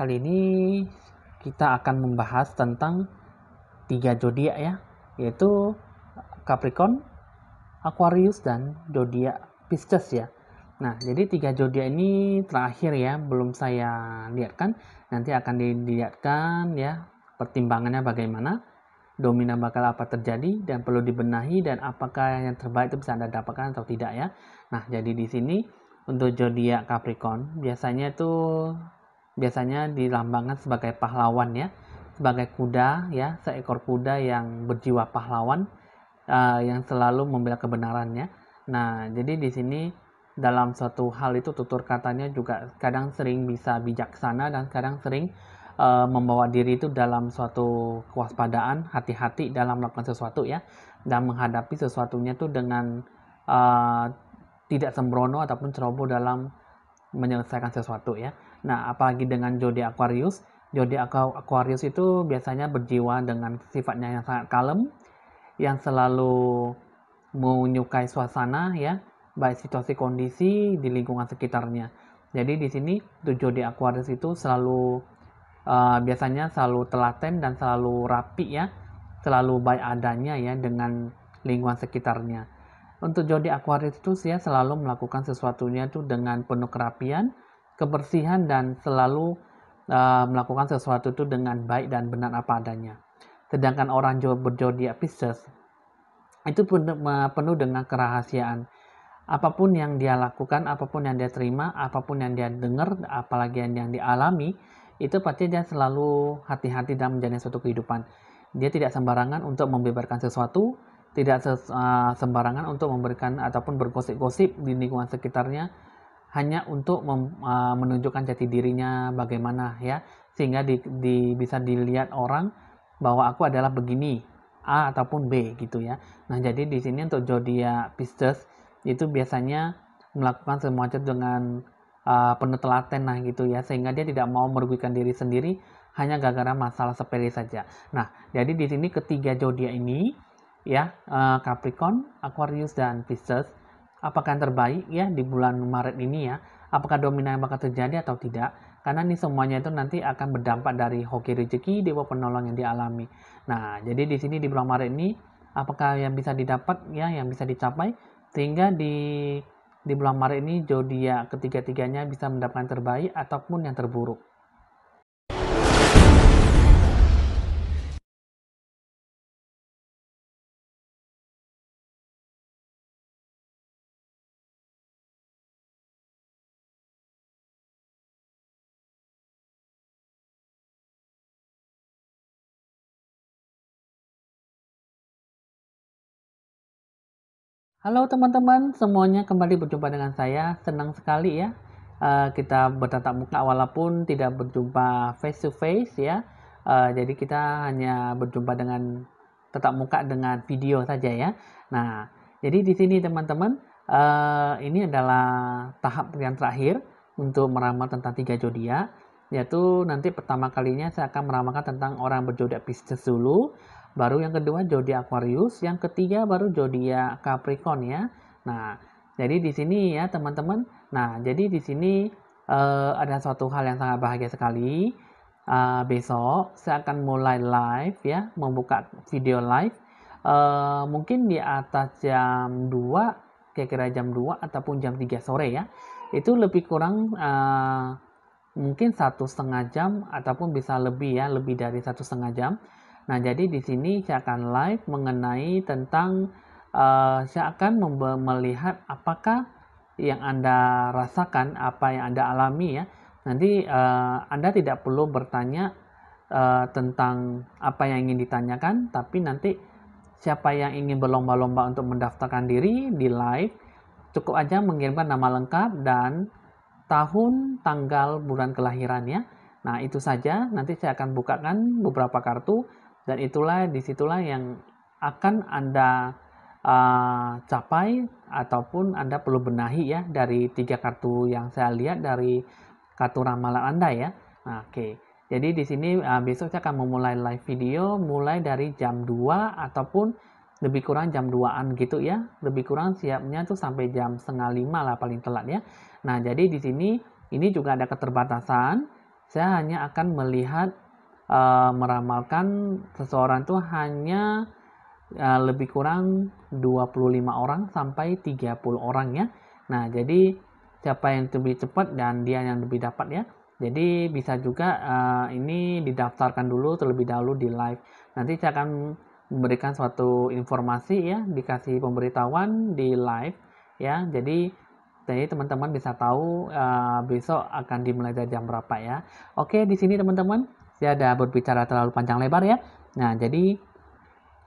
Kali ini kita akan membahas tentang 3 zodiak ya, yaitu Capricorn, Aquarius, dan zodiak Pisces ya. Nah, jadi 3 zodiak ini terakhir ya, belum saya lihatkan. Nanti akan dilihatkan ya, pertimbangannya bagaimana, dominan bakal apa terjadi dan perlu dibenahi, dan apakah yang terbaik itu bisa Anda dapatkan atau tidak ya. Nah, jadi di sini untuk zodiak Capricorn biasanya dilambangkan sebagai pahlawan ya, sebagai kuda ya, seekor kuda yang berjiwa pahlawan, yang selalu membela kebenarannya. Nah, jadi di sini dalam suatu hal itu tutur katanya juga kadang sering bisa bijaksana dan kadang sering membawa diri itu dalam suatu kewaspadaan, hati-hati dalam melakukan sesuatu ya, dan menghadapi sesuatunya itu dengan uh, tidak sembrono ataupun ceroboh dalam menyelesaikan sesuatu ya. Nah, apalagi dengan zodiak Aquarius. Zodiak Aquarius itu biasanya berjiwa dengan sifatnya yang sangat kalem, yang selalu menyukai suasana ya, baik situasi kondisi di lingkungan sekitarnya. Jadi di sini zodiak Aquarius itu biasanya selalu telaten dan selalu rapi ya, selalu baik adanya ya dengan lingkungan sekitarnya. Untuk zodiak Aquarius itu ya selalu melakukan sesuatunya itu dengan penuh kerapian, kebersihan, dan selalu melakukan sesuatu itu dengan baik dan benar apa adanya. Sedangkan orang berzodiak Pisces itu penuh dengan kerahasiaan. Apapun yang dia lakukan, apapun yang dia terima, apapun yang dia dengar, apalagi yang dialami, itu pasti dia selalu hati-hati dalam menjalani suatu kehidupan. Dia tidak sembarangan untuk membeberkan sesuatu, tidak sembarangan untuk memberikan ataupun bergosip-gosip di lingkungan sekitarnya, hanya untuk menunjukkan jati dirinya bagaimana ya, sehingga bisa dilihat orang bahwa aku adalah begini, A ataupun B gitu ya. Nah, jadi di sini untuk zodiak Pisces itu biasanya melakukan semua itu dengan penuh telaten nah gitu ya, sehingga dia tidak mau merugikan diri sendiri hanya gara-gara masalah sepele saja. Nah, jadi di sini ketiga zodiak ini ya, Capricorn, Aquarius, dan Pisces, apakah yang terbaik ya di bulan Maret ini ya, apakah dominan yang bakal terjadi atau tidak, karena ini semuanya itu nanti akan berdampak dari hoki rezeki, dewa penolong yang dialami. Nah, jadi di sini di bulan Maret ini apakah yang bisa didapat ya, yang bisa dicapai, sehingga di bulan Maret ini zodiak ketiga-tiganya bisa mendapatkan terbaik ataupun yang terburuk. Halo teman-teman, semuanya kembali berjumpa dengan saya. Senang sekali ya, kita bertatap muka walaupun tidak berjumpa face to face ya. Jadi kita hanya berjumpa dengan tatap muka dengan video saja ya. Nah, jadi di sini teman-teman, ini adalah tahap yang terakhir untuk meramal tentang 3 zodiak, yaitu nanti pertama kalinya saya akan meramalkan tentang orang berzodiak Pisces dulu. Baru yang kedua zodiak Aquarius, yang ketiga baru zodiak Capricorn ya. Nah, jadi di sini ya teman-teman. Nah, jadi di sini ada suatu hal yang sangat bahagia sekali. Besok saya akan mulai live ya, membuka video live. Mungkin di atas jam 2, kira-kira jam 2 ataupun jam 3 sore ya. Itu lebih kurang mungkin 1,5 jam ataupun bisa lebih ya, lebih dari 1,5 jam. Nah, jadi di sini saya akan live mengenai tentang saya akan melihat apakah yang Anda rasakan, apa yang Anda alami ya. Nanti Anda tidak perlu bertanya tentang apa yang ingin ditanyakan, tapi nanti siapa yang ingin berlomba-lomba untuk mendaftarkan diri di live, cukup aja mengirimkan nama lengkap dan tahun, tanggal, bulan kelahirannya. Nah, itu saja. Nanti saya akan bukakan beberapa kartu, dan disitulah yang akan Anda capai ataupun Anda perlu benahi ya dari 3 kartu yang saya lihat dari kartu ramalan Anda ya. Nah, oke. Jadi di sini besok saya akan memulai live video mulai dari jam 2 ataupun lebih kurang jam 2-an gitu ya. Lebih kurang siapnya tuh sampai jam 4:30 lah paling telat ya. Nah, jadi di sini ini juga ada keterbatasan saya hanya akan melihat meramalkan seseorang itu hanya lebih kurang 25 orang sampai 30 orang ya. Nah, jadi siapa yang lebih cepat dan dia yang lebih dapat ya. Jadi bisa juga ini didaftarkan dulu terlebih dahulu di live. Nanti saya akan memberikan suatu informasi ya, dikasih pemberitahuan di live ya. Jadi teman-teman bisa tahu besok akan dimulai dari jam berapa ya. Oke, di sini teman-teman saya ada berbicara terlalu panjang lebar ya. Nah, jadi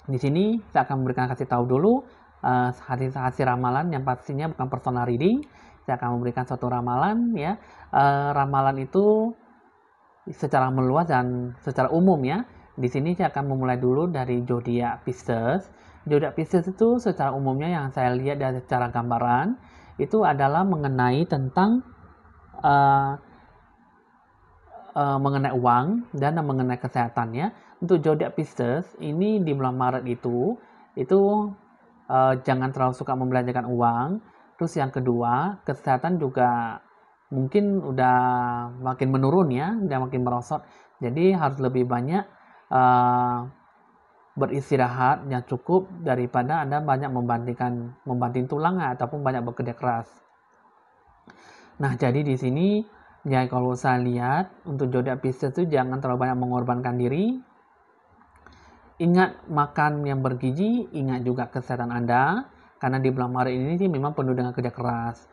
di sini saya akan memberikan kasih tahu dulu hasil ramalan yang pastinya bukan personal reading. Saya akan memberikan suatu ramalan ya. Ramalan itu secara meluas dan secara umum ya. Di sini saya akan memulai dulu dari zodiak Pisces. Zodiak Pisces itu secara umumnya yang saya lihat dari secara gambaran itu adalah mengenai tentang mengenai uang dan mengenai kesehatan ya. Untuk zodiak Pisces ini di bulan Maret itu jangan terlalu suka membelanjakan uang. Terus yang kedua, kesehatan juga mungkin udah makin menurun ya, udah makin merosot. Jadi harus lebih banyak beristirahat yang cukup daripada Anda banyak membanting tulang ataupun banyak bekerja keras. Nah, jadi di sini ya kalau saya lihat untuk zodiak Pisces itu jangan terlalu banyak mengorbankan diri. Ingat makan yang bergizi, ingat juga kesehatan Anda. Karena di bulan Maret ini sih memang penuh dengan kerja keras.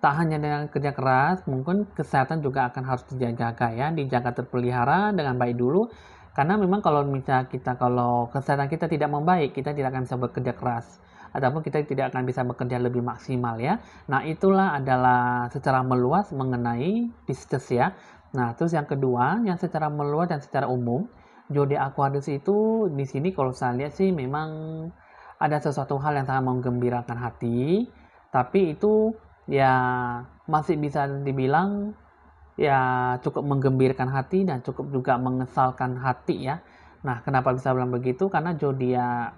Tak hanya dengan kerja keras, mungkin kesehatan juga akan harus dijaga ya, dijaga terpelihara dengan baik dulu. Karena memang kalau misalnya kalau kesehatan kita tidak membaik, kita tidak akan bisa bekerja keras. Ataupun kita tidak akan bisa bekerja lebih maksimal ya. Nah, itulah adalah secara meluas mengenai Pisces ya. Nah, terus yang kedua, yang secara meluas dan secara umum, zodiak Aquarius itu di sini kalau saya lihat sih memang ada sesuatu hal yang sangat menggembirakan hati, tapi itu ya masih bisa dibilang ya cukup menggembirakan hati dan cukup juga mengesalkan hati ya. Nah, kenapa bisa bilang begitu? Karena zodiak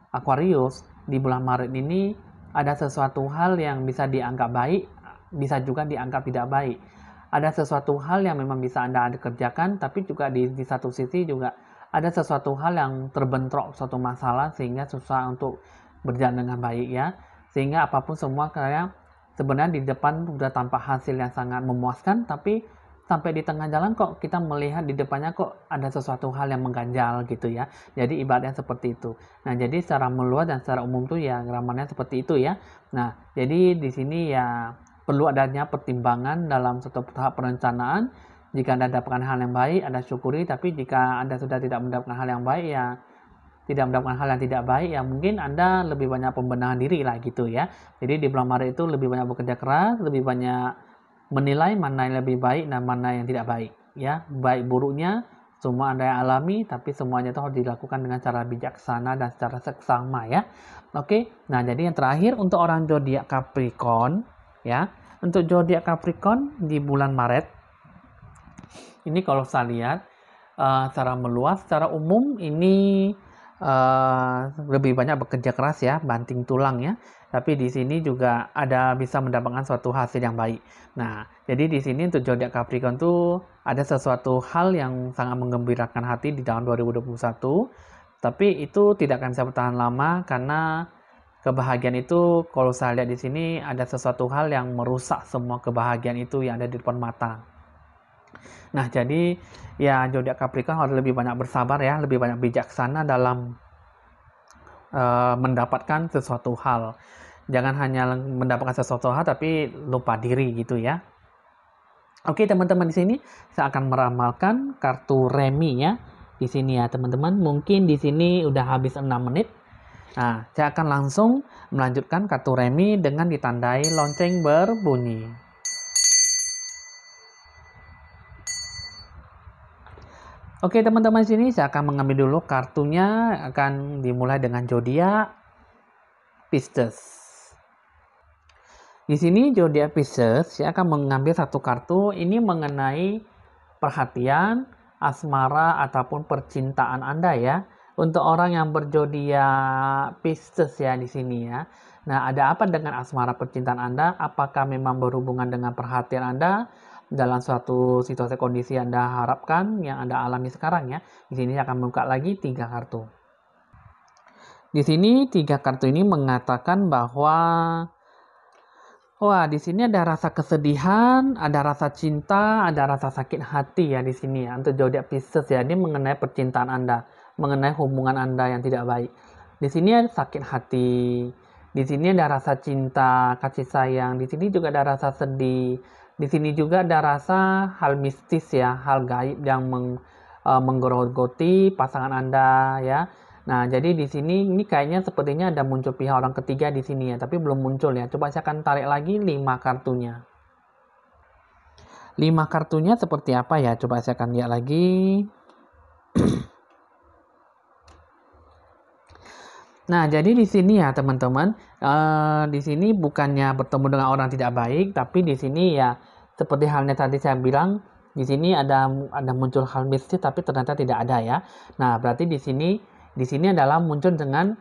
Aquarius di bulan Maret ini ada sesuatu hal yang bisa dianggap baik, bisa juga dianggap tidak baik. Ada sesuatu hal yang memang bisa Anda kerjakan, tapi juga di satu sisi juga ada sesuatu hal yang terbentrok suatu masalah sehingga susah untuk berjalan dengan baik ya. Sehingga apapun semua kayak sebenarnya di depan sudah tampak hasil yang sangat memuaskan, tapi sampai di tengah jalan kok kita melihat di depannya kok ada sesuatu hal yang mengganjal gitu ya. Jadi ibaratnya seperti itu. Nah, jadi secara meluas dan secara umum tuh ya ramalannya seperti itu ya. Nah, jadi di sini ya perlu adanya pertimbangan dalam satu tahap perencanaan. Jika Anda mendapatkan hal yang baik, Anda syukuri. Tapi jika Anda sudah tidak mendapatkan hal yang baik, ya tidak mendapatkan hal yang tidak baik, ya mungkin Anda lebih banyak pembenahan diri lah gitu ya. Jadi di bulan Maret itu lebih banyak bekerja keras, lebih banyak menilai mana yang lebih baik dan mana yang tidak baik. Ya, baik buruknya semua Anda yang alami, tapi semuanya itu harus dilakukan dengan cara bijaksana dan secara seksama ya. Oke, nah jadi yang terakhir untuk orang zodiak Capricorn ya. Untuk zodiak Capricorn di bulan Maret ini kalau saya lihat secara meluas, secara umum ini lebih banyak bekerja keras ya, banting tulang ya. Tapi di sini juga ada bisa mendapatkan suatu hasil yang baik. Nah, jadi di sini untuk zodiak Capricorn tuh ada sesuatu hal yang sangat menggembirakan hati di tahun 2021. Tapi itu tidak akan bisa bertahan lama karena kebahagiaan itu kalau saya lihat di sini ada sesuatu hal yang merusak semua kebahagiaan itu yang ada di depan mata. Nah, jadi ya zodiak Capricorn harus lebih banyak bersabar ya, lebih banyak bijaksana dalam mendapatkan sesuatu hal. Jangan hanya mendapatkan sesuatu hal tapi lupa diri gitu ya. Oke, teman-teman, di sini saya akan meramalkan kartu remi ya. Di sini ya, teman-teman. Mungkin di sini udah habis 6 menit. Nah, saya akan langsung melanjutkan kartu remi dengan ditandai lonceng berbunyi. Oke, teman-teman, di sini saya akan mengambil dulu kartunya, akan dimulai dengan zodiak Pisces. Di sini zodiak Pisces, saya akan mengambil satu kartu ini mengenai perhatian, asmara ataupun percintaan Anda ya. Untuk orang yang berzodiak Pisces ya di sini ya. Nah, ada apa dengan asmara percintaan Anda? Apakah memang berhubungan dengan perhatian Anda dalam suatu situasi kondisi Anda harapkan yang Anda alami sekarang ya. Di sini akan membuka lagi 3 kartu. Di sini 3 kartu ini mengatakan bahwa wah, di sini ada rasa kesedihan, ada rasa cinta, ada rasa sakit hati ya di sini ya. Untuk zodiak Pisces ya, ini mengenai percintaan Anda, mengenai hubungan Anda yang tidak baik. Di sini ada sakit hati, di sini ada rasa cinta, kasih sayang, di sini juga ada rasa sedih, di sini juga ada rasa hal mistis ya, hal gaib yang menggerogoti pasangan Anda ya. Nah, jadi di sini ini kayaknya sepertinya ada muncul pihak orang ketiga di sini ya, tapi belum muncul ya. Coba saya akan tarik lagi 5 kartunya. 5 kartunya seperti apa ya? Coba saya akan lihat lagi. Nah, jadi di sini ya teman-teman, di sini bukannya bertemu dengan orang tidak baik, tapi di sini ya seperti halnya tadi saya bilang, di sini ada muncul hal mistis tapi ternyata tidak ada ya. Nah, berarti di sini adalah muncul dengan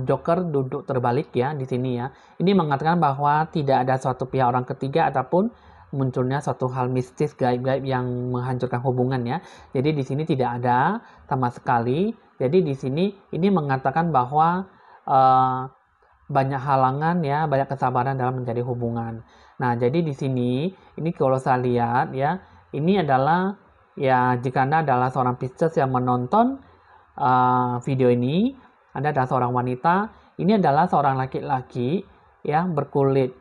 Joker duduk terbalik ya di sini ya. Ini mengatakan bahwa tidak ada suatu pihak orang ketiga ataupun munculnya suatu hal mistis gaib-gaib yang menghancurkan hubungan ya. Jadi di sini tidak ada sama sekali. Jadi di sini ini mengatakan bahwa banyak halangan ya, banyak kesabaran dalam menjadi hubungan. Nah, jadi di sini ini kalau saya lihat ya, ini adalah ya jika Anda adalah seorang Pisces yang menonton video ini, Anda adalah seorang wanita, ini adalah seorang laki-laki ya berkulit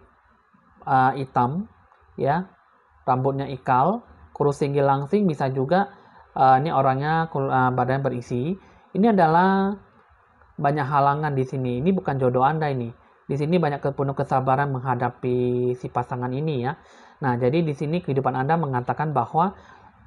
hitam ya, rambutnya ikal, kurus tinggi langsing, bisa juga ini orangnya badannya berisi. Ini adalah banyak halangan di sini. Ini bukan jodoh Anda ini. Di sini banyak penuh kesabaran menghadapi si pasangan ini ya. Nah, jadi di sini kehidupan Anda mengatakan bahwa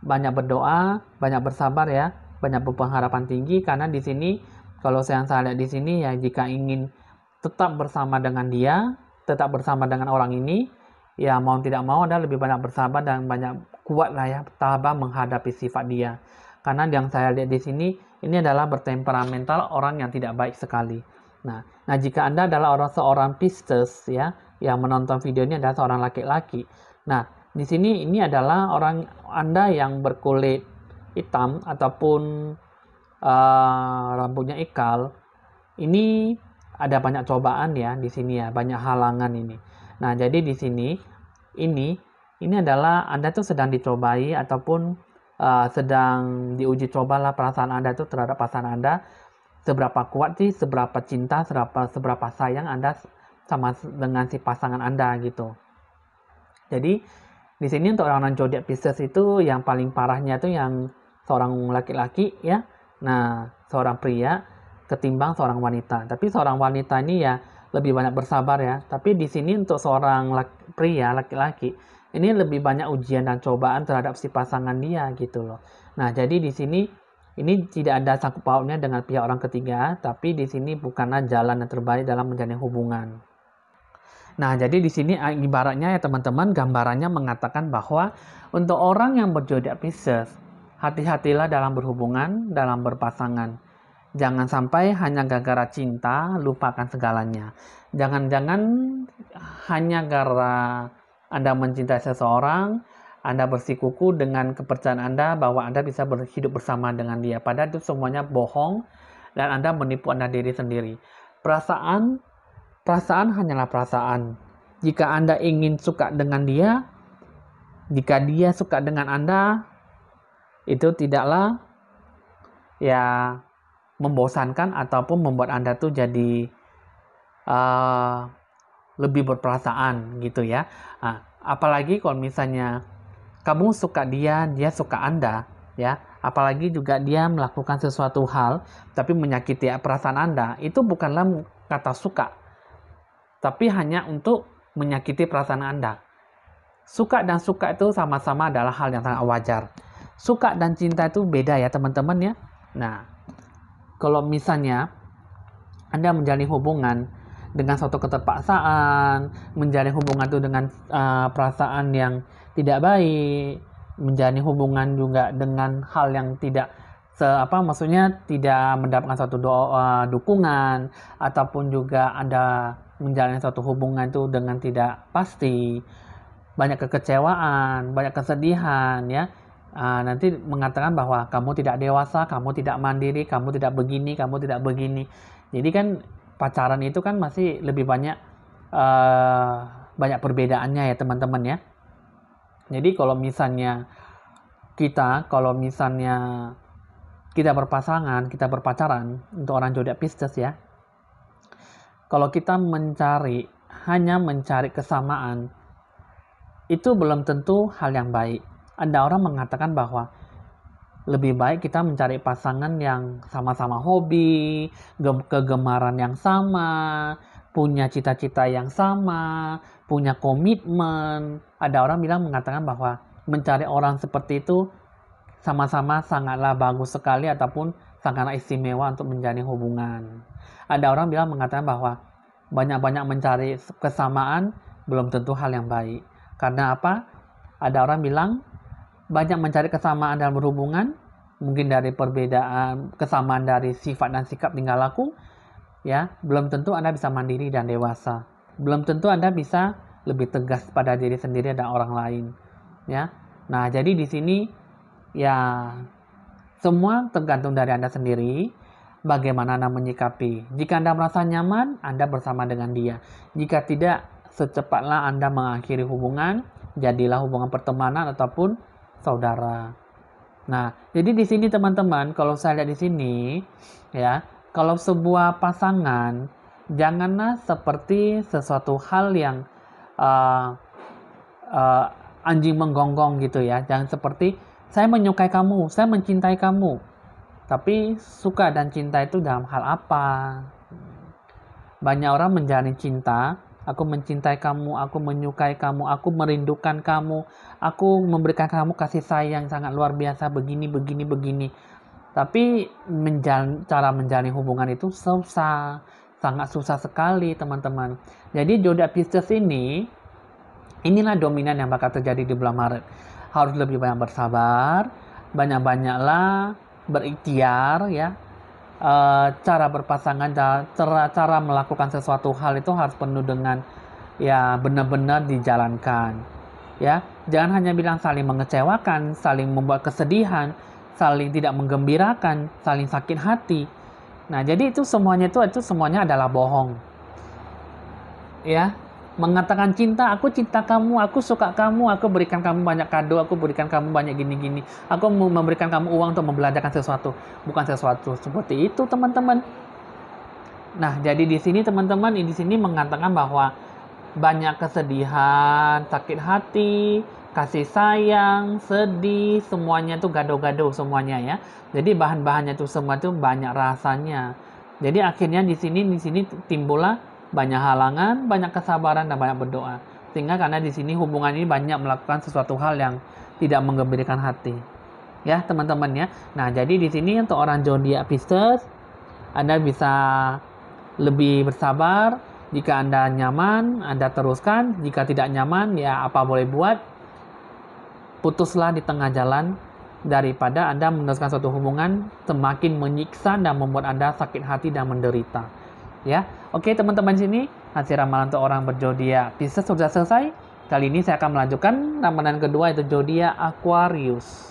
banyak berdoa, banyak bersabar ya, banyak berpengharapan tinggi karena di sini kalau saya lihat di sini ya jika ingin tetap bersama dengan dia, tetap bersama dengan orang ini, ya mau tidak mau Anda lebih banyak bersabar dan banyak kuat lah ya, tabah menghadapi sifat dia. Karena yang saya lihat di sini ini adalah bertemperamental, orang yang tidak baik sekali. Nah jika Anda adalah seorang Pisces ya, yang menonton video ini adalah seorang laki-laki. Nah, di sini ini adalah orang Anda yang berkulit hitam ataupun rambutnya ikal. Ini ada banyak cobaan ya di sini ya, banyak halangan ini. Nah, jadi di sini ini adalah Anda tuh sedang dicobai ataupun sedang diuji cobalah perasaan Anda tuh terhadap pasangan Anda. Seberapa kuat sih, seberapa cinta, seberapa sayang Anda sama dengan si pasangan Anda gitu. Jadi di sini untuk orang-orang zodiak Pisces itu yang paling parahnya itu yang seorang laki-laki ya. Nah, seorang pria ketimbang seorang wanita. Tapi seorang wanita ini ya lebih banyak bersabar ya. Tapi di sini untuk seorang pria laki-laki ini lebih banyak ujian dan cobaan terhadap si pasangan dia gitu loh. Nah, jadi di sini ini tidak ada sangkut pautnya dengan pihak orang ketiga, tapi di sini bukanlah jalan yang terbaik dalam menjalin hubungan. Nah, jadi di sini ibaratnya ya teman-teman, gambarannya mengatakan bahwa untuk orang yang berzodiak Pisces, hati-hatilah dalam berhubungan, dalam berpasangan. Jangan sampai hanya gara-gara cinta lupakan segalanya. Jangan-jangan hanya gara Anda mencintai seseorang, Anda bersikuku dengan kepercayaan Anda bahwa Anda bisa hidup bersama dengan dia. Padahal itu semuanya bohong dan Anda menipu Anda diri sendiri. Perasaan hanyalah perasaan. Jika Anda ingin suka dengan dia, jika dia suka dengan Anda, itu tidaklah ya membosankan ataupun membuat Anda tuh jadi lebih berperasaan gitu ya. Nah, apalagi kalau misalnya kamu suka dia, dia suka Anda ya. Apalagi juga dia melakukan sesuatu hal tapi menyakiti perasaan Anda, itu bukanlah kata suka, tapi hanya untuk menyakiti perasaan Anda. Suka dan suka itu sama-sama adalah hal yang sangat wajar. Suka dan cinta itu beda ya teman-teman ya. Nah, kalau misalnya Anda menjalin hubungan dengan suatu keterpaksaan, menjalin hubungan itu dengan perasaan yang tidak baik, menjalin hubungan juga dengan hal yang tidak maksudnya tidak mendapatkan suatu dukungan, ataupun juga Anda menjalin suatu hubungan itu dengan tidak pasti, banyak kekecewaan, banyak kesedihan ya. Nanti mengatakan bahwa kamu tidak dewasa, kamu tidak mandiri, kamu tidak begini, kamu tidak begini. Jadi kan pacaran itu kan masih lebih banyak banyak perbedaannya ya teman-teman ya. Jadi kalau misalnya kita berpasangan, kita berpacaran untuk orang zodiak Pisces ya. Kalau kita hanya mencari kesamaan, itu belum tentu hal yang baik. Ada orang mengatakan bahwa lebih baik kita mencari pasangan yang sama-sama hobi, kegemaran yang sama, punya cita-cita yang sama, punya komitmen. Ada orang mengatakan bahwa mencari orang seperti itu sama-sama sangatlah bagus sekali ataupun sangatlah istimewa untuk menjalin hubungan. Ada orang mengatakan bahwa banyak-banyak mencari kesamaan belum tentu hal yang baik. Karena apa? Ada orang bilang banyak mencari kesamaan dalam berhubungan, mungkin dari perbedaan, kesamaan dari sifat dan sikap tingkah laku, ya, belum tentu Anda bisa mandiri dan dewasa. Belum tentu Anda bisa lebih tegas pada diri sendiri dan orang lain, ya. Nah, jadi di sini ya semua tergantung dari Anda sendiri, bagaimana Anda menyikapi. Jika Anda merasa nyaman, Anda bersama dengan dia. Jika tidak, secepatlah Anda mengakhiri hubungan, jadilah hubungan pertemanan ataupun saudara. Nah, jadi di sini teman-teman, kalau saya lihat di sini, ya, kalau sebuah pasangan, janganlah seperti sesuatu hal yang uh, uh, anjing menggonggong gitu ya. Jangan seperti saya menyukai kamu, saya mencintai kamu. Tapi suka dan cinta itu dalam hal apa? Banyak orang menjalin cinta, aku mencintai kamu, aku menyukai kamu, aku merindukan kamu, aku memberikan kamu kasih sayang sangat luar biasa begini, begini, begini. Tapi cara menjalin hubungan itu susah, sangat susah sekali teman-teman. Jadi zodiak Pisces inilah dominan yang bakal terjadi di bulan Maret. Harus lebih banyak bersabar, banyak-banyaklah berikhtiar ya. Cara berpasangan, cara melakukan sesuatu hal itu harus penuh dengan ya benar-benar dijalankan. Ya, jangan hanya bilang saling mengecewakan, saling membuat kesedihan, saling tidak menggembirakan, saling sakit hati. Nah, jadi itu semuanya adalah bohong. Ya, mengatakan cinta, aku cinta kamu, aku suka kamu, aku berikan kamu banyak kado, aku berikan kamu banyak gini-gini, aku memberikan kamu uang untuk membelajarkan sesuatu, bukan sesuatu seperti itu teman-teman. Nah, jadi di sini teman-teman di sini mengatakan bahwa banyak kesedihan, sakit hati, kasih sayang, sedih, semuanya tuh gado-gado semuanya ya. Jadi bahan-bahannya tuh semua tuh banyak rasanya. Jadi akhirnya di sini timbullah banyak halangan, banyak kesabaran dan banyak berdoa. Sehingga karena di sini hubungan ini banyak melakukan sesuatu hal yang tidak menggembirakan hati. Ya, teman-teman ya. Nah, jadi di sini untuk orang zodiak Pisces, Anda bisa lebih bersabar. Jika Anda nyaman, Anda teruskan. Jika tidak nyaman, ya apa boleh buat. Putuslah di tengah jalan daripada Anda meneruskan suatu hubungan semakin menyiksa dan membuat Anda sakit hati dan menderita. Ya, oke teman-teman sini hasil ramalan untuk orang berzodiak Pisces sudah selesai. Kali ini saya akan melanjutkan ramalan kedua yaitu zodiak Aquarius.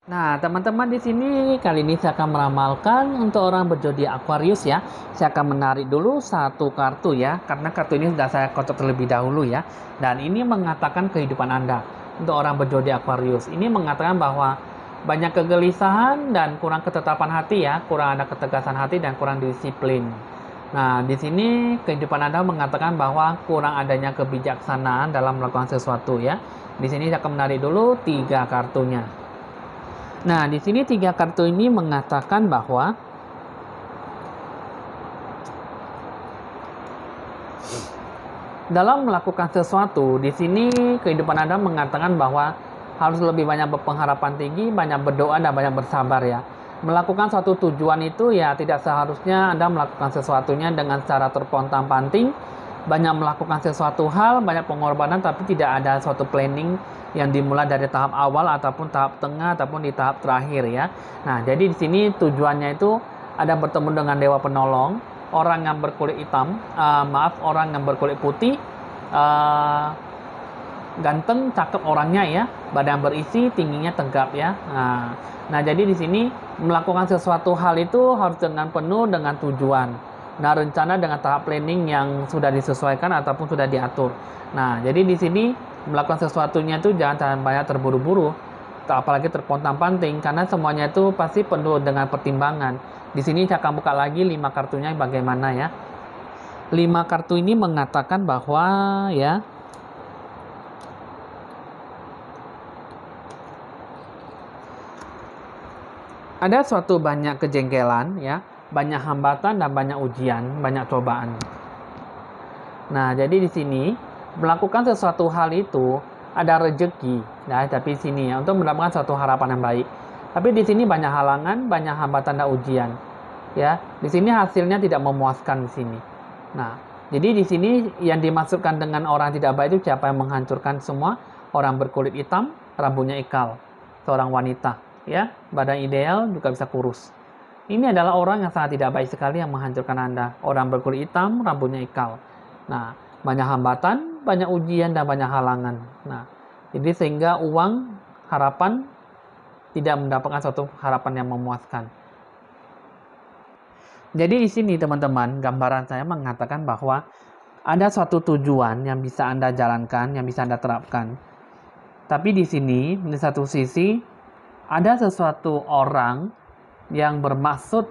Nah, teman-teman di sini kali ini saya akan meramalkan untuk orang berzodiak Aquarius ya. Saya akan menarik dulu satu kartu ya, karena kartu ini sudah saya kocok terlebih dahulu ya. Dan ini mengatakan kehidupan Anda untuk orang berzodiak Aquarius. Ini mengatakan bahwa banyak kegelisahan dan kurang ketetapan hati ya, kurang ada ketegasan hati dan kurang disiplin. Nah, di sini kehidupan Anda mengatakan bahwa kurang adanya kebijaksanaan dalam melakukan sesuatu ya. Di sini saya akan menarik dulu tiga kartunya. Nah, di sini tiga kartu ini mengatakan bahwa dalam melakukan sesuatu, di sini kehidupan Anda mengatakan bahwa harus lebih banyak berpengharapan tinggi, banyak berdoa, dan banyak bersabar ya. Melakukan suatu tujuan itu ya tidak seharusnya Anda melakukan sesuatunya dengan cara terpontang-panting, banyak melakukan sesuatu hal, banyak pengorbanan, tapi tidak ada suatu planning yang dimulai dari tahap awal ataupun tahap tengah ataupun di tahap terakhir ya. Nah, jadi di sini tujuannya itu ada bertemu dengan dewa penolong, orang yang berkulit hitam, orang yang berkulit putih, ganteng, cakep orangnya ya, badan berisi, tingginya tegap ya. Nah, jadi di sini melakukan sesuatu hal itu harus dengan penuh dengan tujuan. Nah, rencana dengan tahap planning yang sudah disesuaikan ataupun sudah diatur. Nah, jadi di sini melakukan sesuatunya itu jangan banyak terburu-buru, apalagi terpontang-panting, karena semuanya itu pasti penuh dengan pertimbangan. Di sini saya akan buka lagi 5 kartunya bagaimana ya. 5 kartu ini mengatakan bahwa ya, ada suatu banyak kejengkelan ya, banyak hambatan dan banyak ujian, banyak cobaan. Nah, jadi di sini melakukan sesuatu hal itu ada rezeki, nah tapi di sini ya untuk mendapatkan suatu harapan yang baik. Tapi di sini banyak halangan, banyak hambatan dan ujian. Ya, di sini hasilnya tidak memuaskan di sini. Nah, jadi di sini yang dimaksudkan dengan orang tidak baik itu siapa yang menghancurkan semua? Orang berkulit hitam, rambutnya ikal, seorang wanita, ya, badan ideal juga bisa kurus. Ini adalah orang yang sangat tidak baik sekali yang menghancurkan Anda. Orang berkulit hitam, rambutnya ikal. Nah, banyak hambatan, banyak ujian, dan banyak halangan. Nah, jadi sehingga uang, harapan, tidak mendapatkan suatu harapan yang memuaskan. Jadi di sini teman-teman, gambaran saya mengatakan bahwa ada suatu tujuan yang bisa Anda jalankan, yang bisa Anda terapkan. Tapi di sini, di satu sisi, ada sesuatu orang yang bermaksud,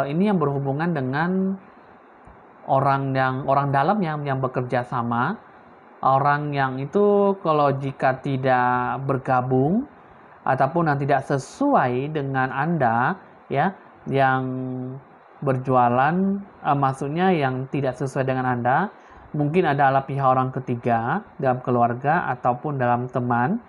ini yang berhubungan dengan orang dalam yang bekerja sama, orang yang itu kalau jika tidak bergabung ataupun yang tidak sesuai dengan Anda ya, yang berjualan, maksudnya yang tidak sesuai dengan Anda, mungkin adalah pihak orang ketiga dalam keluarga ataupun dalam teman,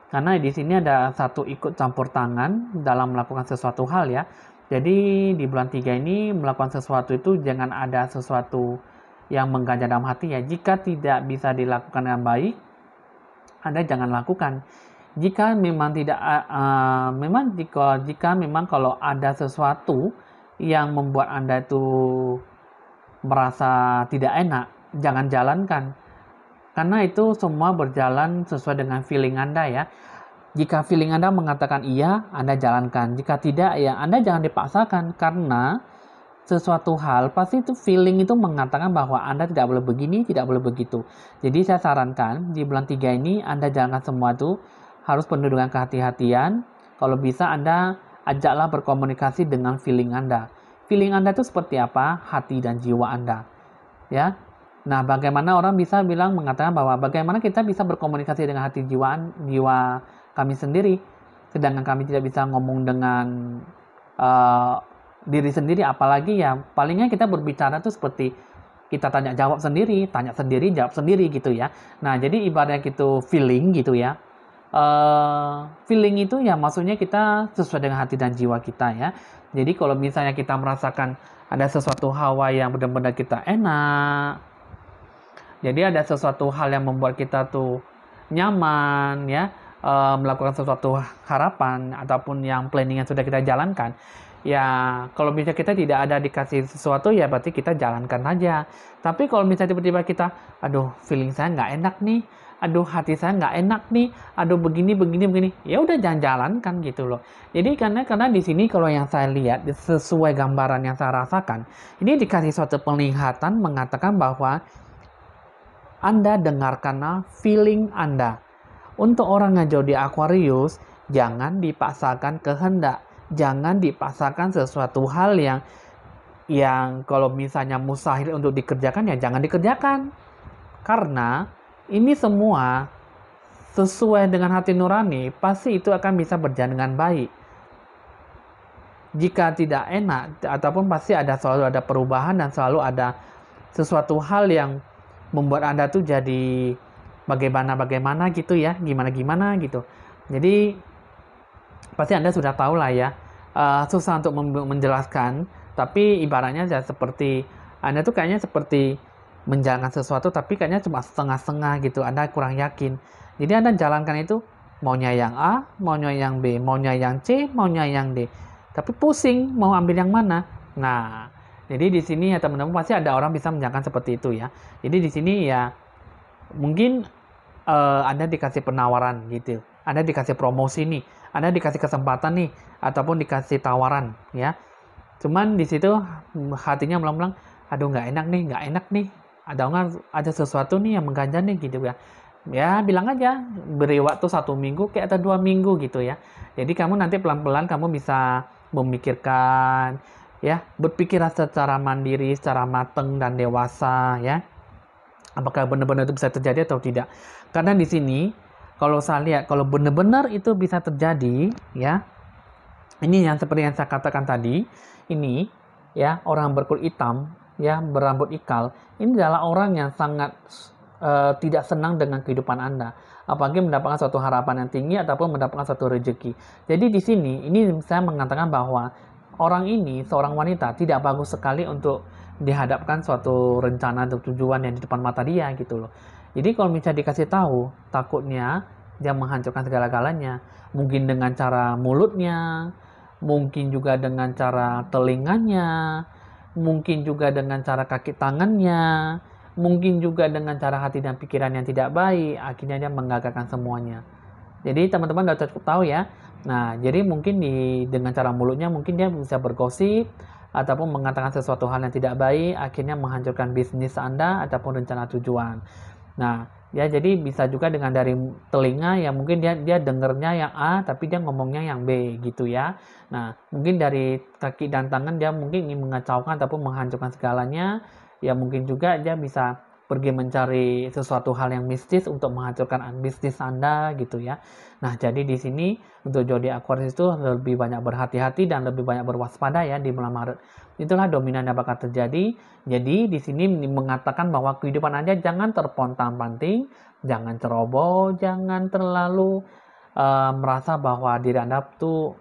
karena di sini ada satu ikut campur tangan dalam melakukan sesuatu hal ya. Jadi di bulan 3 ini melakukan sesuatu itu jangan ada sesuatu yang mengganjal dalam hati ya. Jika tidak bisa dilakukan dengan baik, Anda jangan lakukan. Jika memang tidak, jika memang kalau ada sesuatu yang membuat Anda itu merasa tidak enak, jangan jalankan. Karena itu semua berjalan sesuai dengan feeling Anda ya. Jika feeling Anda mengatakan iya, Anda jalankan. Jika tidak, ya Anda jangan dipaksakan. Karena sesuatu hal, pasti itu feeling itu mengatakan bahwa Anda tidak boleh begini, tidak boleh begitu. Jadi saya sarankan, di bulan 3 ini Anda jalankan semua itu harus penuh dengan kehati-hatian. Kalau bisa Anda ajaklah berkomunikasi dengan feeling Anda. Feeling Anda itu seperti apa? Hati dan jiwa Anda. Ya. Nah, bagaimana orang bisa mengatakan bahwa bagaimana kita bisa berkomunikasi dengan hati jiwa kami sendiri, sedangkan kami tidak bisa ngomong dengan diri sendiri, apalagi ya palingnya kita berbicara tuh seperti kita tanya jawab sendiri, jawab sendiri gitu ya. Nah, jadi ibaratnya gitu feeling gitu ya. Feeling itu ya maksudnya kita sesuai dengan hati dan jiwa kita ya. Jadi kalau misalnya kita merasakan ada sesuatu hawa yang benar-benar kita enak, jadi ada sesuatu hal yang membuat kita tuh nyaman ya, melakukan sesuatu harapan ataupun yang planning yang sudah kita jalankan. Ya, kalau misalnya kita tidak ada dikasih sesuatu ya berarti kita jalankan aja. Tapi kalau misalnya tiba-tiba kita, aduh feeling saya nggak enak nih, aduh hati saya nggak enak nih, aduh begini, ya udah jangan jalankan gitu loh. Jadi karena di sini kalau yang saya lihat sesuai gambaran yang saya rasakan, ini dikasih suatu penglihatan mengatakan bahwa Anda dengarkanlah feeling Anda. Untuk orang yang di Aquarius, jangan dipaksakan kehendak, jangan dipaksakan sesuatu hal yang kalau misalnya mustahil untuk dikerjakan ya jangan dikerjakan. Karena ini semua sesuai dengan hati nurani, pasti itu akan bisa berjalan dengan baik. Jika tidak enak, ataupun pasti selalu ada perubahan dan selalu ada sesuatu hal yang membuat Anda tuh jadi bagaimana gitu ya, gimana gitu. Jadi pasti Anda sudah tahu lah ya, susah untuk menjelaskan, tapi ibaratnya ya seperti Anda tuh kayaknya seperti menjalankan sesuatu tapi kayaknya cuma setengah-setengah gitu, Anda kurang yakin. Jadi Anda jalankan itu maunya yang A, maunya yang B, maunya yang C, maunya yang D. Tapi pusing mau ambil yang mana. Nah, jadi di sini ya teman-teman pasti ada orang bisa menjalankan seperti itu ya. Jadi di sini ya mungkin Anda dikasih penawaran gitu, Anda dikasih promosi nih, Anda dikasih kesempatan nih, ataupun dikasih tawaran ya. Cuman di situ hatinya melang-melang, aduh nggak enak nih, ada sesuatu nih yang mengganjal nih gitu ya. Ya bilang aja, beri waktu 1 minggu kayak atau 2 minggu gitu ya. Jadi kamu nanti pelan-pelan kamu bisa memikirkan ya, berpikir secara mandiri, secara matang dan dewasa ya, apakah benar-benar itu bisa terjadi atau tidak. Karena di sini kalau saya lihat kalau benar-benar itu bisa terjadi ya, ini yang seperti yang saya katakan tadi, ini ya orang berkulit hitam ya berambut ikal, ini adalah orang yang sangat tidak senang dengan kehidupan Anda, apalagi mendapatkan suatu harapan yang tinggi ataupun mendapatkan suatu rezeki. Jadi di sini ini saya mengatakan bahwa orang ini seorang wanita tidak bagus sekali untuk dihadapkan suatu rencana atau tujuan yang di depan mata dia gitu loh. Jadi kalau misalnya dikasih tahu, takutnya dia menghancurkan segala-galanya. Mungkin dengan cara mulutnya, mungkin juga dengan cara telinganya, mungkin juga dengan cara kaki tangannya, mungkin juga dengan cara hati dan pikiran yang tidak baik, akhirnya dia menggagalkan semuanya. Jadi teman-teman udah cukup tahu ya. Nah, jadi mungkin dengan cara mulutnya mungkin dia bisa bergosip ataupun mengatakan sesuatu hal yang tidak baik, akhirnya menghancurkan bisnis Anda ataupun rencana tujuan. Nah, ya jadi bisa juga dengan dari telinga ya mungkin dia dengernya yang A tapi dia ngomongnya yang B gitu ya. Nah, mungkin dari kaki dan tangan dia mungkin ingin mengacaukan ataupun menghancurkan segalanya. Ya mungkin juga dia bisa pergi mencari sesuatu hal yang mistis untuk menghancurkan bisnis Anda gitu ya. Nah, jadi di sini untuk zodiak Aquarius itu lebih banyak berhati-hati dan lebih banyak berwaspada ya di bulan Maret. Itulah dominan yang bakal terjadi. Jadi di sini mengatakan bahwa kehidupan Anda jangan terpontang-panting, jangan ceroboh, jangan terlalu merasa bahwa diri Anda tuh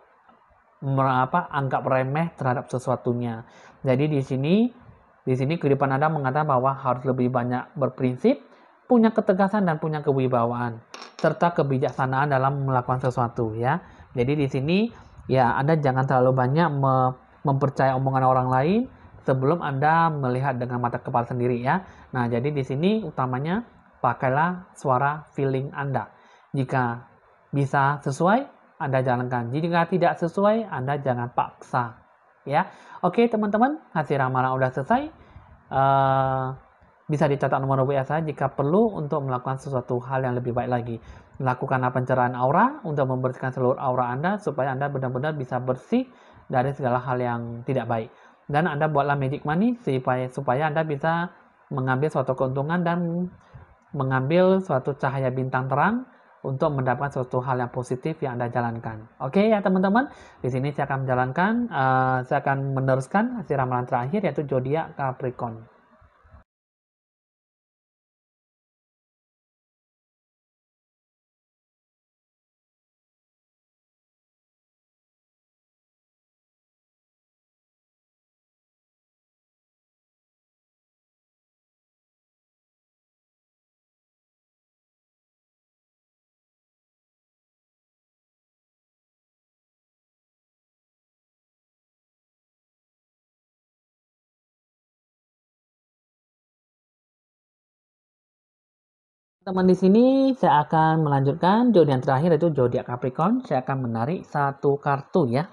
anggap remeh terhadap sesuatunya. Jadi di sini kehidupan Anda mengatakan bahwa harus lebih banyak berprinsip, punya ketegasan dan punya kewibawaan serta kebijaksanaan dalam melakukan sesuatu ya. Jadi di sini ya Anda jangan terlalu banyak mempercayai omongan orang lain sebelum Anda melihat dengan mata kepala sendiri ya. Nah, jadi di sini utamanya pakailah suara feeling Anda. Jika bisa sesuai, Anda jalankan. Jika tidak sesuai, Anda jangan paksa. Ya, oke teman-teman, hasil ramalan udah selesai. Bisa dicatat nomor WA saya jika perlu untuk melakukan sesuatu hal yang lebih baik lagi. Lakukanlah pencerahan aura untuk membersihkan seluruh aura Anda supaya Anda benar-benar bisa bersih dari segala hal yang tidak baik. Dan Anda buatlah magic money supaya Anda bisa mengambil suatu keuntungan dan mengambil suatu cahaya bintang terang untuk mendapatkan suatu hal yang positif yang Anda jalankan. Oke ya teman-teman, di sini saya akan menjalankan, saya akan meneruskan hasil ramalan terakhir yaitu zodiak Capricorn. Teman di sini saya akan melanjutkan zodiak yang terakhir, yaitu zodiak Capricorn. Saya akan menarik satu kartu ya.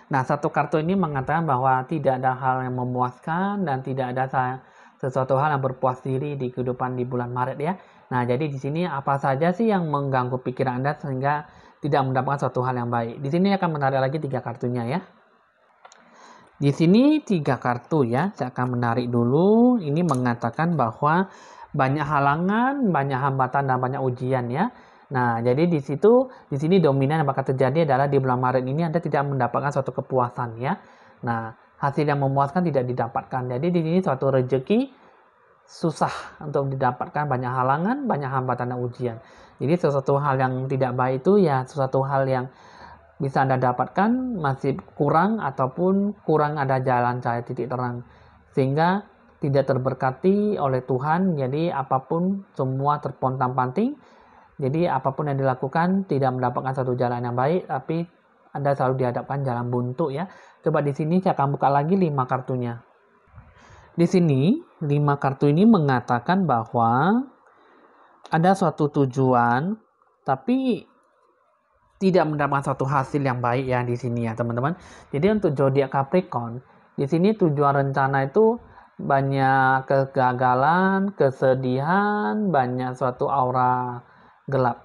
Nah, satu kartu ini mengatakan bahwa tidak ada hal yang memuaskan dan tidak ada sesuatu hal yang berpuas diri di kehidupan di bulan Maret ya. Nah, jadi di sini apa saja sih yang mengganggu pikiran Anda sehingga tidak mendapatkan suatu hal yang baik. Di sini akan menarik lagi 3 kartunya ya. Di sini 3 kartu ya, saya akan menarik dulu. Ini mengatakan bahwa banyak halangan, banyak hambatan dan banyak ujian ya. Nah, jadi di sini dominan yang bakal terjadi adalah di bulan Maret ini Anda tidak mendapatkan suatu kepuasan ya. Nah, hasil yang memuaskan tidak didapatkan. Jadi di sini suatu rezeki susah untuk didapatkan, banyak halangan, banyak hambatan dan ujian. Jadi sesuatu hal yang tidak baik itu ya sesuatu hal yang bisa Anda dapatkan masih kurang ataupun kurang ada jalan cahaya titik terang sehingga tidak terberkati oleh Tuhan. Jadi apapun semua terpontang-panting, jadi apapun yang dilakukan tidak mendapatkan satu jalan yang baik, tapi Anda selalu dihadapkan jalan buntu ya. Coba di sini saya akan buka lagi 5 kartunya. Di sini 5 kartu ini mengatakan bahwa ada suatu tujuan tapi tidak mendapatkan suatu hasil yang baik ya di sini ya teman-teman. Jadi untuk zodiak Capricorn, di sini tujuan rencana itu banyak kegagalan, kesedihan, banyak suatu aura gelap.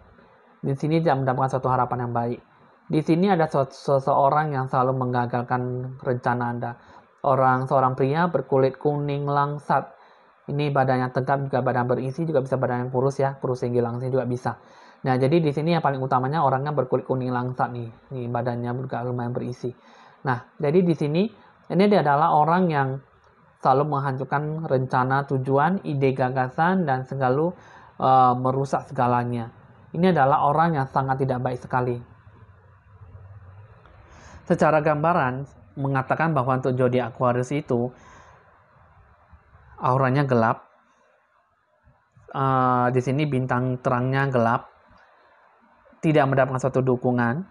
Di sini tidak mendapatkan suatu harapan yang baik. Di sini ada seseorang yang selalu menggagalkan rencana Anda. Seorang pria berkulit kuning langsat. Ini badannya tegap, juga badan berisi, juga bisa badan yang kurus ya, kurus tinggi langsing juga bisa. Nah, jadi di sini yang paling utamanya orangnya berkulit kuning langsat nih. Nih badannya juga lumayan berisi. Nah, jadi di sini ini dia adalah orang yang selalu menghancurkan rencana, tujuan, ide, gagasan dan selalu merusak segalanya. Ini adalah orang yang sangat tidak baik sekali. Secara gambaran mengatakan bahwa untuk zodiak Aquarius itu auranya gelap. Di sini bintang terangnya gelap. Tidak mendapatkan suatu dukungan.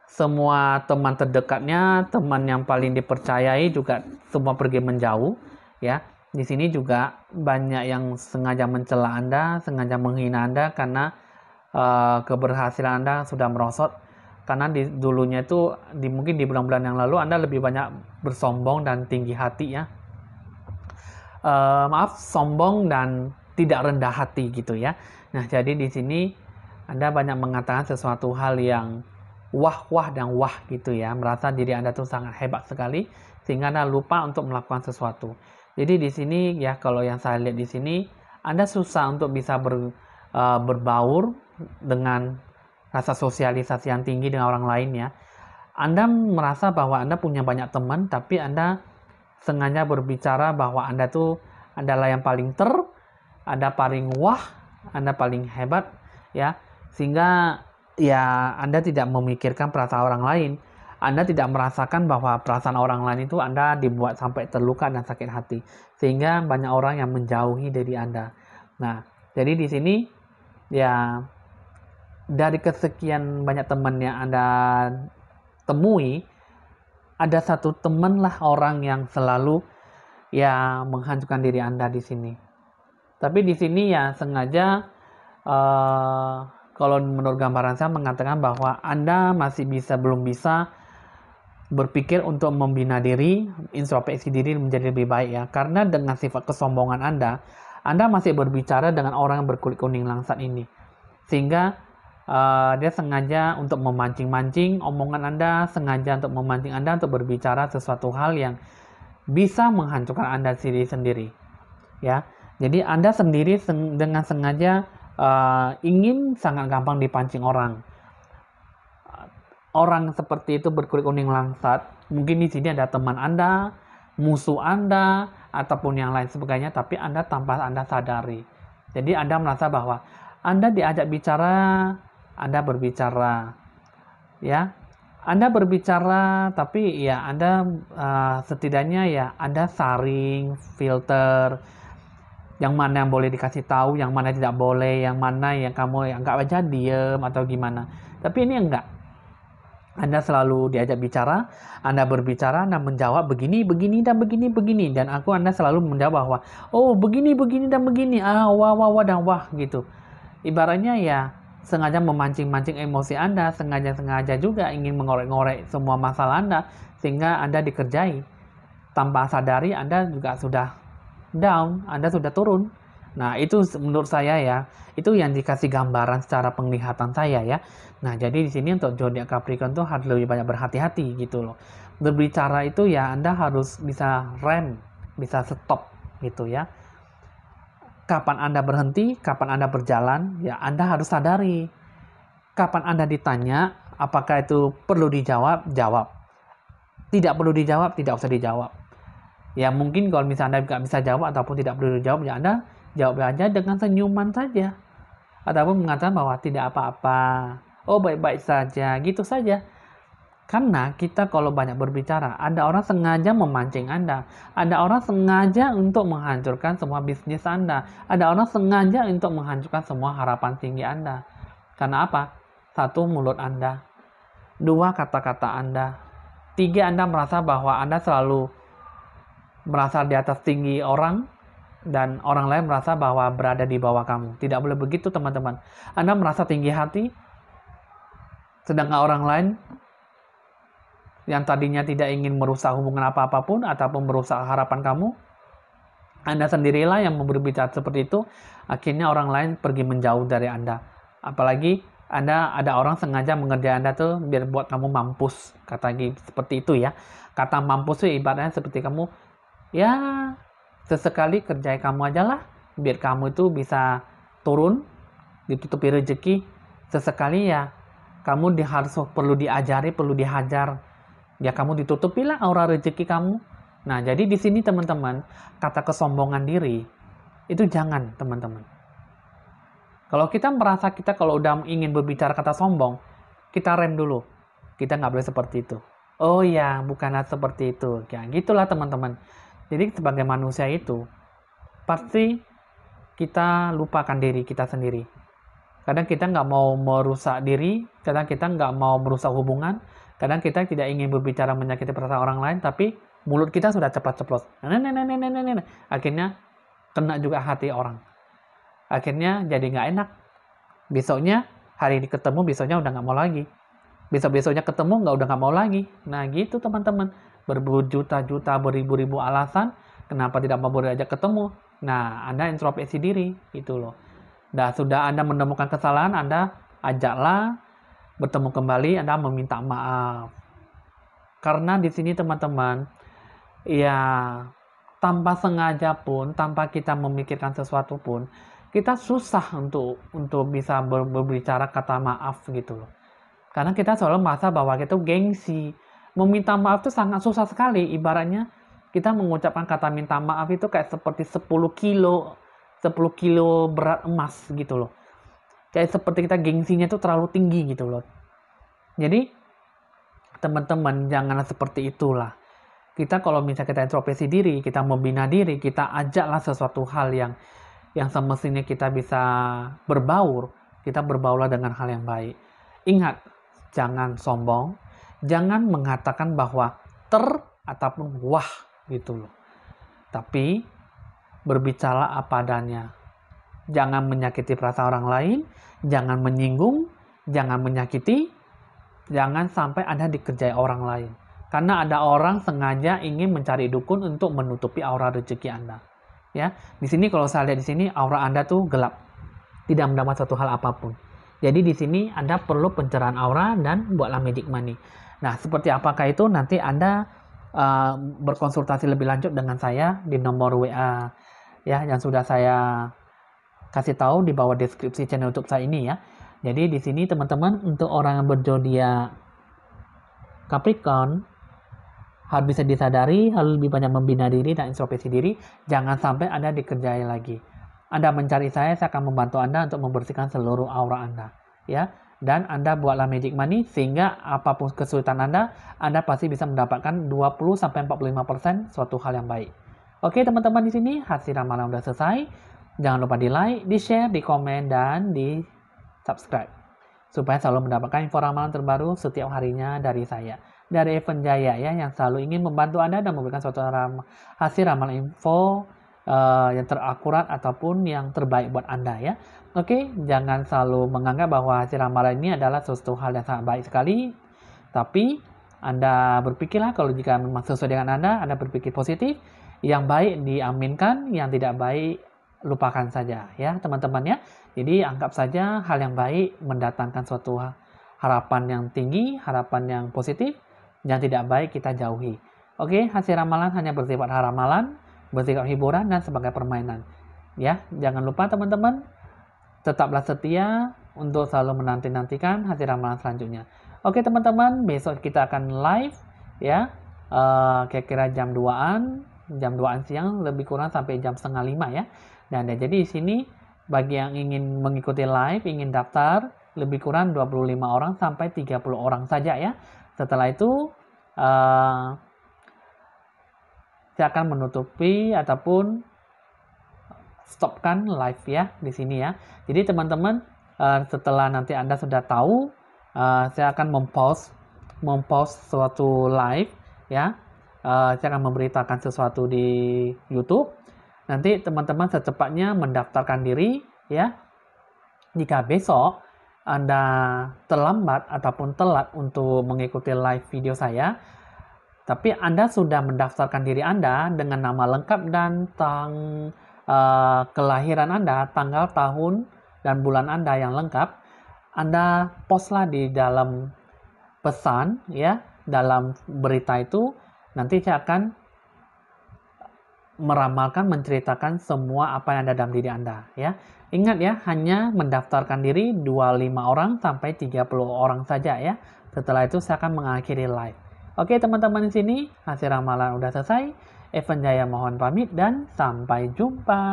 Semua teman terdekatnya, teman yang paling dipercayai juga semua pergi menjauh ya. Di sini juga banyak yang sengaja mencela Anda, sengaja menghina Anda karena keberhasilan Anda sudah merosot. Karena dulunya itu mungkin di bulan-bulan yang lalu Anda lebih banyak bersombong dan tinggi hati ya. Sombong dan tidak rendah hati gitu ya. Nah, jadi di sini Anda banyak mengatakan sesuatu hal yang wah dan wah gitu ya, merasa diri Anda tuh sangat hebat sekali sehingga Anda lupa untuk melakukan sesuatu. Jadi di sini ya, kalau yang saya lihat di sini Anda susah untuk bisa berbaur dengan rasa sosialisasi yang tinggi dengan orang lain ya. Anda merasa bahwa Anda punya banyak teman, tapi Anda sengaja berbicara bahwa Anda tuh adalah yang paling Anda paling wah, Anda paling hebat ya. Sehingga ya Anda tidak memikirkan perasaan orang lain. Anda tidak merasakan bahwa perasaan orang lain itu Anda dibuat sampai terluka dan sakit hati. Sehingga banyak orang yang menjauhi dari Anda. Nah, jadi di sini ya dari kesekian banyak teman yang Anda temui, ada satu teman lah orang yang selalu ya menghancurkan diri Anda di sini. Tapi di sini ya sengaja kalau menurut gambaran saya mengatakan bahwa Anda masih belum bisa berpikir untuk membina diri, introspeksi diri menjadi lebih baik ya. Karena dengan sifat kesombongan Anda masih berbicara dengan orang yang berkulit kuning langsat ini. Sehingga dia sengaja untuk memancing-mancing omongan Anda, sengaja untuk memancing Anda untuk berbicara sesuatu hal yang bisa menghancurkan Anda sendiri ya. Jadi Anda sendiri dengan sengaja ingin sangat gampang dipancing orang seperti itu berkulit kuning langsat. Mungkin di sini ada teman Anda, musuh Anda, ataupun yang lain sebagainya, tapi Anda tanpa Anda sadari. Jadi Anda merasa bahwa Anda diajak bicara, Anda berbicara ya. Anda berbicara, tapi ya Anda setidaknya ya Anda saring, filter, yang mana yang boleh dikasih tahu, yang mana tidak boleh, yang mana yang kamu yang nggak aja diem atau gimana. Tapi ini enggak. Anda selalu diajak bicara, Anda berbicara, Anda menjawab begini, dan begini. Dan Anda selalu menjawab bahwa, oh begini dan begini, wah dan wah gitu. ibaratnya ya sengaja memancing-mancing emosi Anda, sengaja-sengaja juga ingin mengorek-ngorek semua masalah Anda, sehingga Anda dikerjai. Tanpa sadari Anda juga sudah down, Anda sudah turun. Nah, itu menurut saya ya, itu yang dikasih gambaran secara penglihatan saya ya. Nah, jadi di sini untuk zodiak Capricorn tuh harus lebih banyak berhati-hati gitu loh. Berbicara itu ya Anda harus bisa rem, bisa stop gitu ya. Kapan Anda berhenti, kapan Anda berjalan, ya Anda harus sadari. Kapan Anda ditanya, apakah itu perlu dijawab, jawab. Tidak perlu dijawab, tidak usah dijawab. Ya mungkin kalau misalnya Anda nggak bisa jawab ataupun tidak perlu dijawab, ya Anda jawab aja dengan senyuman saja. Ataupun mengatakan bahwa tidak apa-apa, oh baik-baik saja, gitu saja. Karena kita kalau banyak berbicara, ada orang sengaja memancing Anda. Ada orang sengaja untuk menghancurkan semua bisnis Anda. Ada orang sengaja untuk menghancurkan semua harapan tinggi Anda. Karena apa? 1, mulut Anda. 2, kata-kata Anda. 3, Anda merasa bahwa Anda selalu merasa di atas tinggi orang, dan orang lain merasa bahwa berada di bawah kamu. Tidak boleh begitu, teman-teman. Anda merasa tinggi hati, sedangkan orang lain yang tadinya tidak ingin merusak hubungan apa-apapun ataupun merusak harapan kamu, Anda sendirilah yang berbicara seperti itu, akhirnya orang lain pergi menjauh dari Anda. Apalagi ada orang sengaja mengerjakan Anda tuh biar buat kamu mampus, kata seperti itu ya. Kata mampus itu ibaratnya seperti kamu, ya sesekali kerjain kamu aja lah, biar kamu itu bisa turun, ditutupi rezeki. Sesekali ya kamu harus perlu diajari, perlu dihajar, ya kamu ditutupilah aura rezeki kamu. Nah, jadi di sini teman-teman, kata kesombongan diri itu jangan, teman-teman. Kalau kita merasa kita kalau udah ingin berbicara kata sombong, kita rem dulu. Kita nggak boleh seperti itu. Oh ya, bukanlah seperti itu. Ya, gitulah teman-teman. Jadi sebagai manusia itu, pasti kita lupakan diri kita sendiri. Kadang kita nggak mau merusak diri, kadang kita nggak mau merusak hubungan, kadang kita tidak ingin berbicara menyakiti perasaan orang lain, tapi mulut kita sudah ceplos-ceplos. Akhirnya kena juga hati orang. Akhirnya jadi nggak enak. Besoknya, hari ini ketemu, besoknya udah nggak mau lagi. Besok-besoknya ketemu, udah nggak mau lagi. Nah gitu teman-teman. Berjuta-juta, beribu-ribu alasan, kenapa tidak mau diajak ketemu. Nah, Anda introspeksi diri, gitu loh. Dan sudah Anda menemukan kesalahan, Anda ajaklah bertemu kembali, Anda meminta maaf. Karena di sini teman-teman, ya tanpa sengaja pun, tanpa kita memikirkan sesuatu pun, kita susah untuk bisa berbicara kata maaf gitu loh. Karena kita selalu merasa bahwa kita gengsi. Meminta maaf itu sangat susah sekali. Ibaratnya kita mengucapkan kata minta maaf itu kayak seperti 10 kilo berat emas gitu loh. Kayak seperti kita gengsinya itu terlalu tinggi gitu loh. Jadi teman-teman janganlah seperti itulah. Kita kalau misalnya kita introspeksi diri, kita membina diri, kita ajaklah sesuatu hal yang semestinya kita bisa berbaur, kita berbaurlah dengan hal yang baik. Ingat, jangan sombong, jangan mengatakan bahwa ataupun wah gitu loh. Tapi berbicara apa adanya. Jangan menyakiti perasaan orang lain, jangan menyinggung, jangan menyakiti, jangan sampai Anda dikerjai orang lain. Karena ada orang sengaja ingin mencari dukun untuk menutupi aura rezeki Anda. Ya, di sini kalau saya lihat di sini aura Anda tuh gelap, tidak mendapat suatu hal apapun. Jadi di sini Anda perlu pencerahan aura dan buatlah magic money. Nah, seperti apakah itu nanti Anda berkonsultasi lebih lanjut dengan saya di nomor WA ya yang sudah saya kasih tahu di bawah deskripsi channel YouTube saya ini ya. Jadi di sini teman-teman untuk orang yang berzodiak Capricorn harus bisa disadari, harus lebih banyak membina diri dan introspeksi diri. Jangan sampai Anda dikerjai lagi. Anda mencari saya akan membantu Anda untuk membersihkan seluruh aura Anda. Ya, dan Anda buatlah magic money sehingga apapun kesulitan Anda pasti bisa mendapatkan 20-45% suatu hal yang baik. Oke teman-teman, di sini hasil ramalan sudah selesai. Jangan lupa di like, di share, di komen, dan di subscribe. Supaya selalu mendapatkan info ramalan terbaru setiap harinya dari saya. Dari Evan Jaya ya, yang selalu ingin membantu Anda dan memberikan suatu hasil ramalan info yang terakurat ataupun yang terbaik buat Anda ya. Oke, jangan selalu menganggap bahwa hasil ramalan ini adalah sesuatu hal yang sangat baik sekali. Tapi Anda berpikirlah kalau jika memang sesuai dengan Anda berpikir positif. Yang baik diaminkan, yang tidak baik lupakan saja ya teman-teman ya. Jadi anggap saja hal yang baik mendatangkan suatu harapan yang tinggi, harapan yang positif. Yang tidak baik kita jauhi. Oke, hasil ramalan hanya bersifat ramalan, bersifat hiburan dan sebagai permainan. Ya, jangan lupa teman-teman, tetaplah setia untuk selalu menanti-nantikan hasil ramalan selanjutnya. Oke teman-teman, besok kita akan live ya, kira-kira jam 2-an siang lebih kurang sampai jam setengah 5 ya. Dan jadi di sini bagi yang ingin mengikuti live, ingin daftar, lebih kurang 25 orang sampai 30 orang saja ya. Setelah itu saya akan menutupi ataupun stopkan live ya di sini ya. Jadi teman-teman, setelah nanti Anda sudah tahu, saya akan mempost suatu live ya. Saya akan memberitakan sesuatu di YouTube. Nanti teman-teman secepatnya mendaftarkan diri ya. Jika besok Anda terlambat ataupun telat untuk mengikuti live video saya, tapi Anda sudah mendaftarkan diri Anda dengan nama lengkap dan kelahiran Anda, tanggal, tahun, dan bulan Anda yang lengkap, Anda postlah di dalam pesan ya, dalam berita itu. Nanti saya akan meramalkan, menceritakan semua apa yang ada dalam diri Anda ya. Ingat ya, hanya mendaftarkan diri 25 orang sampai 30 orang saja ya. Setelah itu saya akan mengakhiri live. Oke teman-teman, di sini hasil ramalan udah selesai. Evan Jaya mohon pamit dan sampai jumpa.